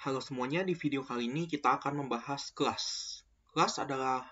Halo semuanya, di video kali ini kita akan membahas kelas. Kelas adalah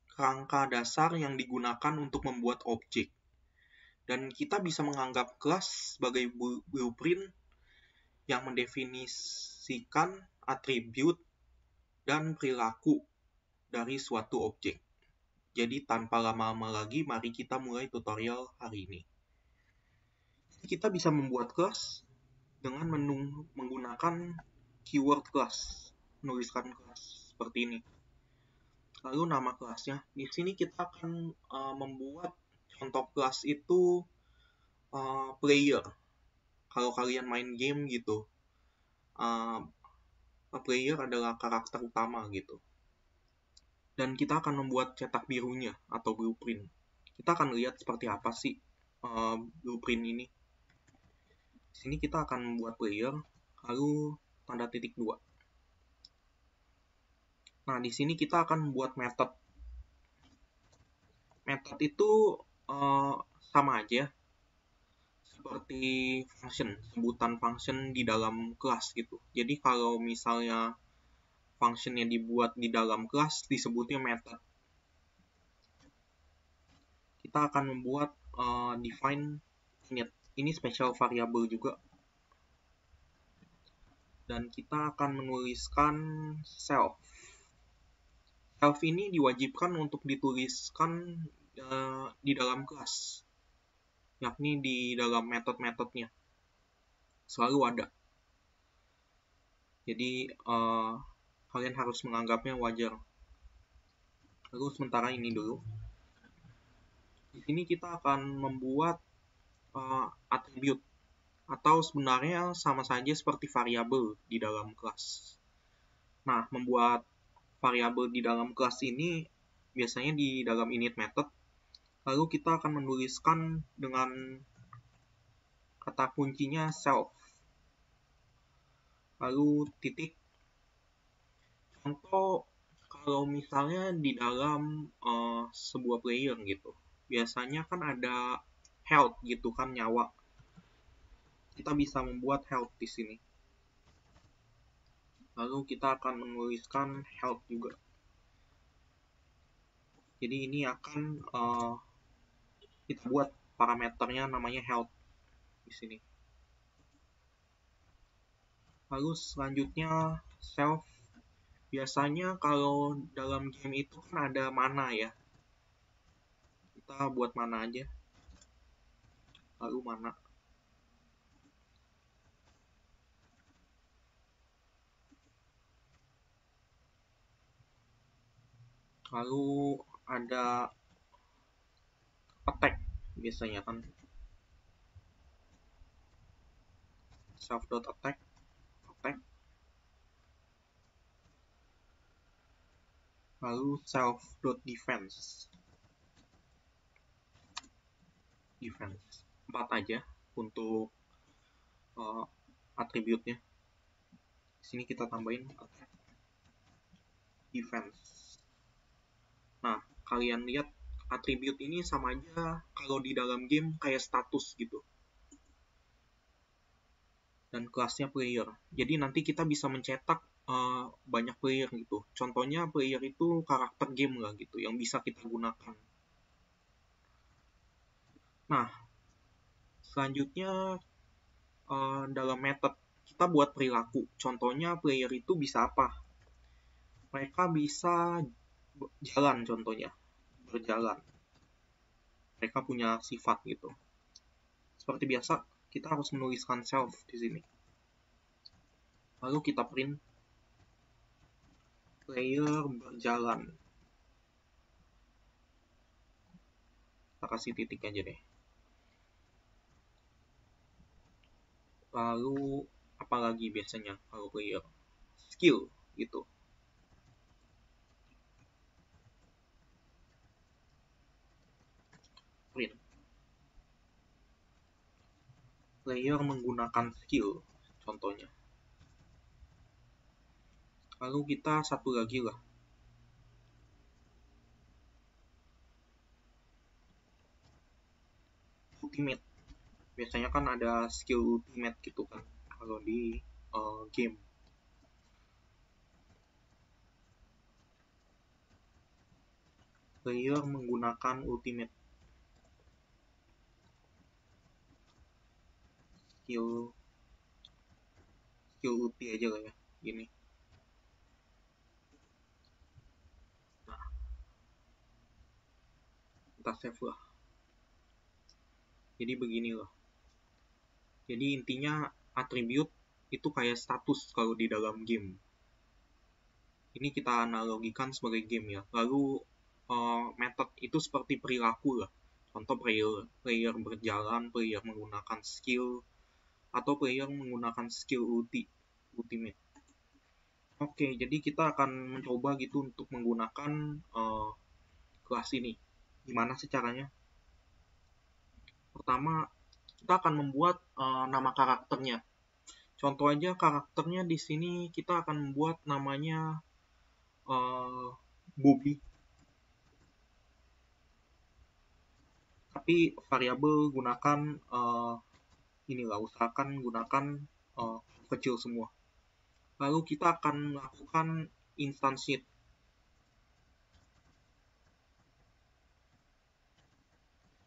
kerangka dasar yang digunakan untuk membuat objek. Dan kita bisa menganggap kelas sebagai blueprint yang mendefinisikan atribut dan perilaku dari suatu objek. Jadi tanpa lama-lama lagi, mari kita mulai tutorial hari ini. Kita bisa membuat kelas dengan menggunakan keyword kelas. Menuliskan kelas seperti ini. Lalu nama kelasnya. Di sini kita akan membuat contoh kelas itu player. Kalau kalian main game gitu, player adalah karakter utama gitu. Dan kita akan membuat cetak birunya atau blueprint. Kita akan lihat seperti apa sih blueprint ini. Di sini kita akan membuat player, lalu tanda titik 2. Nah, di sini kita akan membuat method. Method itu sama aja seperti function, sebutan function di dalam kelas gitu. Jadi kalau misalnya functionnya dibuat di dalam kelas, disebutnya method. Kita akan membuat define init. Ini special variable juga. Dan kita akan menuliskan self. Self ini diwajibkan untuk dituliskan di dalam kelas, yakni di dalam metode-metodenya. Selalu ada. Jadi kalian harus menganggapnya wajar. Lalu sementara ini dulu. Di sini kita akan membuat atribut atau sebenarnya sama saja seperti variabel di dalam kelas. Nah, membuat variabel di dalam kelas ini biasanya di dalam init method. Lalu kita akan menuliskan dengan kata kuncinya self. Lalu titik. Contoh kalau misalnya di dalam sebuah player gitu, biasanya kan ada health gitu kan, nyawa. Kita bisa membuat health di sini. Lalu kita akan menuliskan health juga. Jadi ini akan kita buat parameternya namanya health di sini. Lalu selanjutnya self. Biasanya kalau dalam game itu kan ada mana ya. Kita buat mana aja. Lalu mana. Lalu ada attack biasanya kan. Self.attack. Attack. Lalu self.defense. Defense. 4 aja untuk atributnya. Di sini kita tambahin attack. Defense. Nah, kalian lihat atribut ini sama aja kalau di dalam game kayak status gitu. Dan kelasnya player. Jadi nanti kita bisa mencetak banyak player gitu. Contohnya player itu karakter game lah gitu yang bisa kita gunakan. Nah, selanjutnya dalam method kita buat perilaku. Contohnya player itu bisa apa? Mereka bisa jalan contohnya. Berjalan. Mereka punya sifat gitu. Seperti biasa, kita harus menuliskan self di sini. Lalu kita print player berjalan. Kita kasih titik aja deh. Lalu apalagi biasanya kalau player? Skill gitu. Print. Player menggunakan skill contohnya. Lalu kita satu lagi lah. Ultimate. Biasanya kan ada skill ultimate gitu kan kalau di game. Player menggunakan ultimate skill ulti aja lah ya, gini. Nah, kita save lah. Jadi begini loh. Jadi intinya attribute itu kayak status kalau di dalam game. Ini kita analogikan sebagai game ya. Lalu method itu seperti perilaku lah. Contoh player berjalan, player menggunakan skill, atau player menggunakan skill ultimate. Oke, jadi kita akan mencoba gitu untuk menggunakan kelas ini. Gimana sih caranya? Pertama, kita akan membuat nama karakternya. Contoh aja karakternya di sini kita akan membuat namanya Bobby. Tapi variabel gunakan inilah, usahakan gunakan kecil semua. Lalu kita akan melakukan instantiate.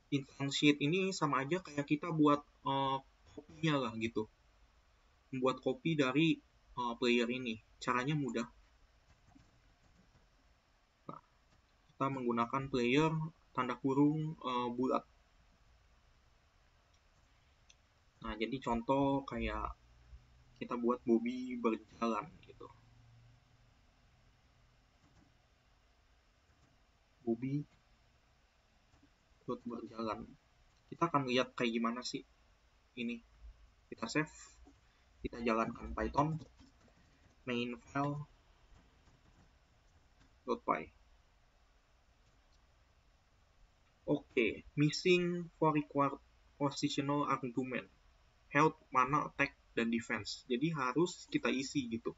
Instantiate ini sama aja kayak kita buat kopinya lah gitu. Membuat kopi dari player ini. Caranya mudah. Nah, kita menggunakan player tanda kurung bulat. Nah, jadi contoh kayak kita buat Bobby berjalan gitu. Bobby berjalan. Kita akan lihat kayak gimana sih ini. Kita save, kita jalankan Python main file.py. Oke, missing for required positional argument, health, mana, attack, dan defense. Jadi harus kita isi gitu.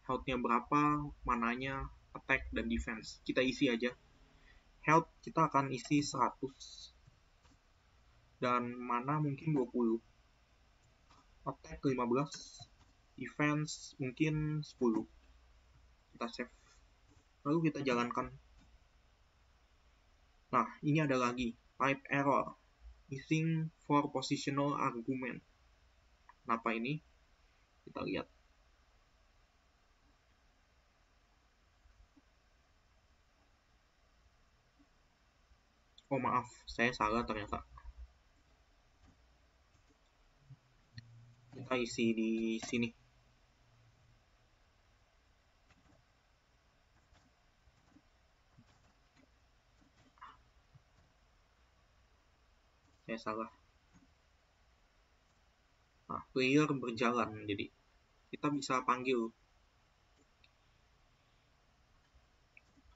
Health-nya berapa, mananya, attack, dan defense. Kita isi aja. Health kita akan isi 100. Dan mana mungkin 20. Attack 15. Defense mungkin 10. Kita save. Lalu kita jalankan. Nah, ini ada lagi. Type error. Missing for positional argument. Kenapa ini? Kita lihat. Oh maaf, saya salah ternyata. Kita isi di sini. Saya salah. Nah, player berjalan, jadi kita bisa panggil.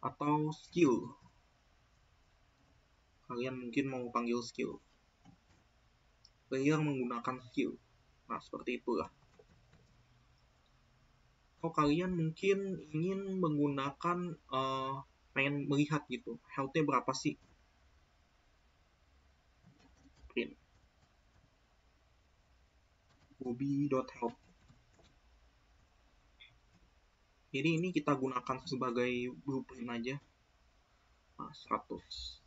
Atau skill. Kalian mungkin mau panggil skill. Player menggunakan skill. Nah, seperti itulah. Atau kalian mungkin ingin menggunakan, pengen melihat gitu, health-nya berapa sih? Print. Bobby.health. Jadi ini kita gunakan sebagai blueprint aja. Nah, 100.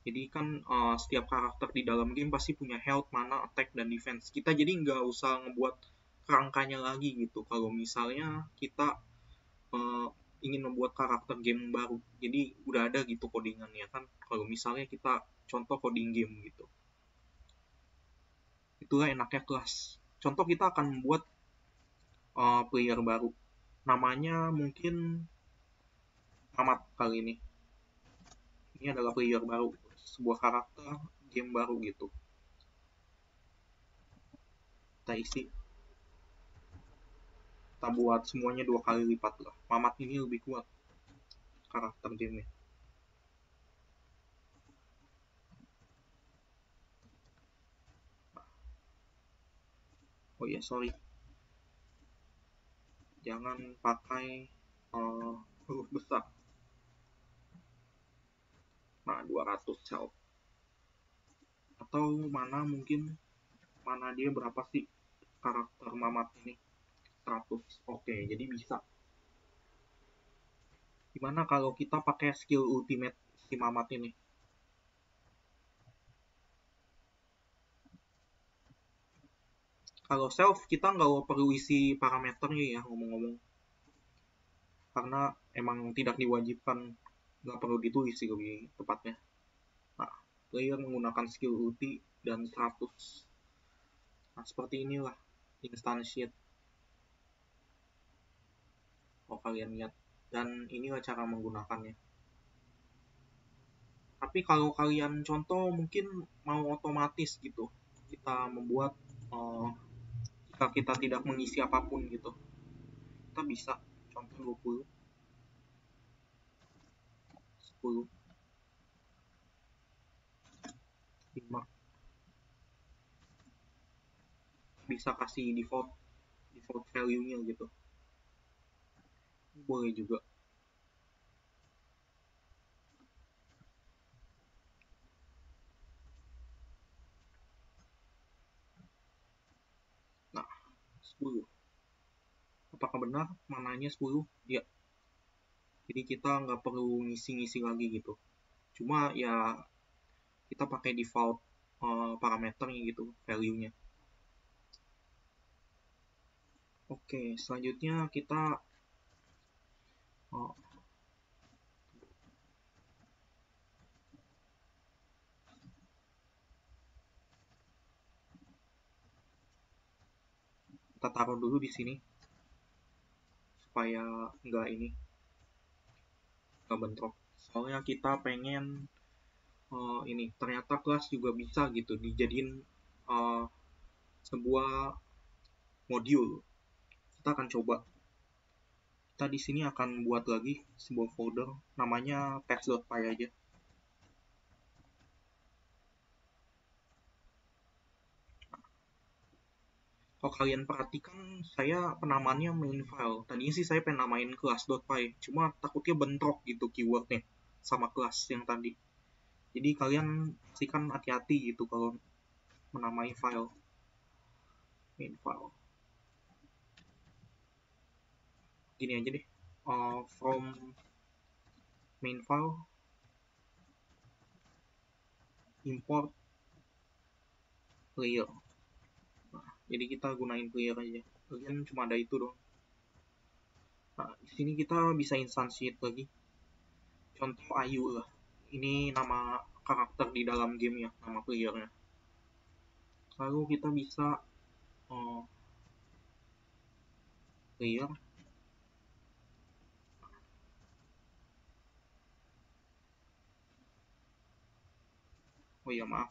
Jadi kan setiap karakter di dalam game pasti punya health, mana, attack, dan defense. Kita jadi nggak usah ngebuat kerangkanya lagi gitu. Kalau misalnya kita ingin membuat karakter game baru. Jadi udah ada gitu codingannya kan. Kalau misalnya kita contoh coding game gitu. Itulah enaknya kelas. Contoh kita akan membuat player baru. Namanya mungkin Amat kali ini. Ini adalah player baru. Sebuah karakter game baru gitu. Kita isi. Kita buat semuanya 2 kali lipat lah. Mamat ini lebih kuat karakter gamenya. Oh iya, sorry. Jangan pakai huruf besar. Nah, 200 cell. Atau mana mungkin, mana dia berapa sih karakter Mamat ini? 100. Oke, jadi bisa. Gimana kalau kita pakai skill ultimate si Mamat ini. Kalau self kita nggak perlu isi parameternya ya ngomong-ngomong, karena emang tidak diwajibkan, nggak perlu ditulis sih lebih tepatnya. Nah, player menggunakan skill ulti dan 100. Nah, seperti inilah instantiate. Kalau kalian lihat, dan inilah cara menggunakannya. Tapi kalau kalian contoh mungkin mau otomatis gitu, kita membuat jika kita tidak mengisi apapun gitu, kita bisa contoh 20, 10, 5, bisa kasih default value-nya gitu, boleh juga. Nah, 10, apakah benar mananya 10? Ya, jadi kita nggak perlu ngisi-ngisi lagi gitu, cuma ya kita pakai default parameternya gitu, value-nya. Oke, selanjutnya kita uh, kita taruh dulu di sini supaya nggak bentrok. Soalnya kita pengen ini ternyata kelas juga bisa gitu dijadiin uh, sebuah modul. Kita akan coba. Kita di sini akan buat lagi sebuah folder namanya test.py aja. Kalau kalian perhatikan, saya penamaannya main file. Tadinya sih saya pengen namain kelas.py, cuma takutnya bentrok gitu keywordnya sama kelas yang tadi. Jadi kalian pastikan hati-hati gitu kalau menamai file. Main file. Gini aja deh. From main file, import player. Nah, jadi kita gunain player aja. Kalian cuma ada itu dong. Nah, di sini kita bisa instantiate lagi. Contoh Ayu lah. Ini nama karakter di dalam game ya, nama playernya. Lalu kita bisa uh, player. Oh ya maaf,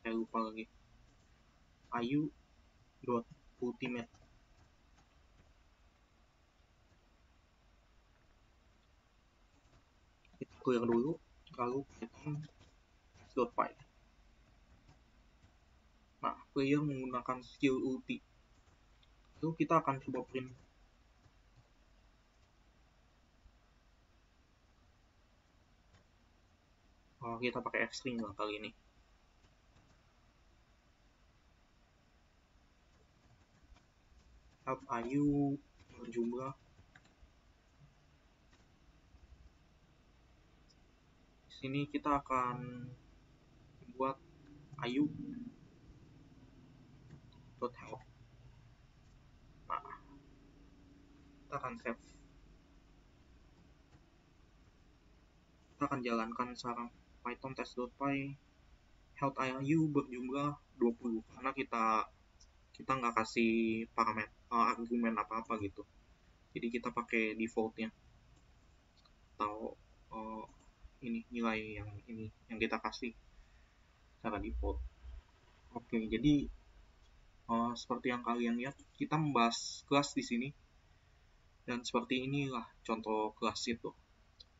saya lupa lagi. Ayu dot ultimate. Kita clear dulu, lalu python.py. Nah, player menggunakan skill ulti. Lalu kita akan coba print. Kita pakai f-string lah kali ini. Help Ayu berjumlah. Di sini kita akan buat Ayu dot help. Nah, kita akan save. Kita akan jalankan sekarang python test.py health Ayu berjumlah 20 karena kita nggak kasih parameter argumen apa-apa gitu. Jadi kita pakai defaultnya atau ini nilai yang kita kasih secara default. Oke, jadi seperti yang kalian lihat, kita membahas kelas di sini dan seperti inilah contoh kelas itu.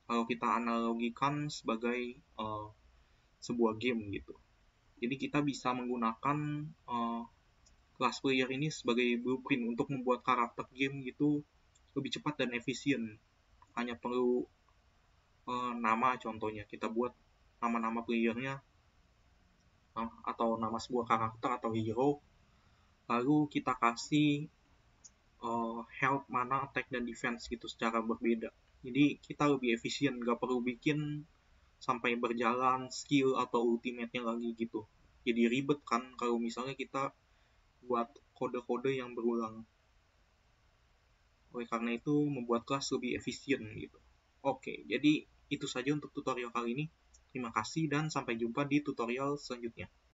Kalau kita analogikan sebagai sebuah game gitu. Jadi kita bisa menggunakan kelas player ini sebagai blueprint untuk membuat karakter game gitu lebih cepat dan efisien. Hanya perlu nama contohnya. Kita buat nama-nama playernya atau nama sebuah karakter atau hero. Lalu kita kasih health, mana, attack, dan defense gitu secara berbeda. Jadi kita lebih efisien, nggak perlu bikin sampai berjalan skill atau ultimate-nya lagi gitu. Jadi ribet kan kalau misalnya kita buat kode-kode yang berulang. Oleh karena itu membuat kelas lebih efisien gitu. Oke, jadi itu saja untuk tutorial kali ini. Terima kasih dan sampai jumpa di tutorial selanjutnya.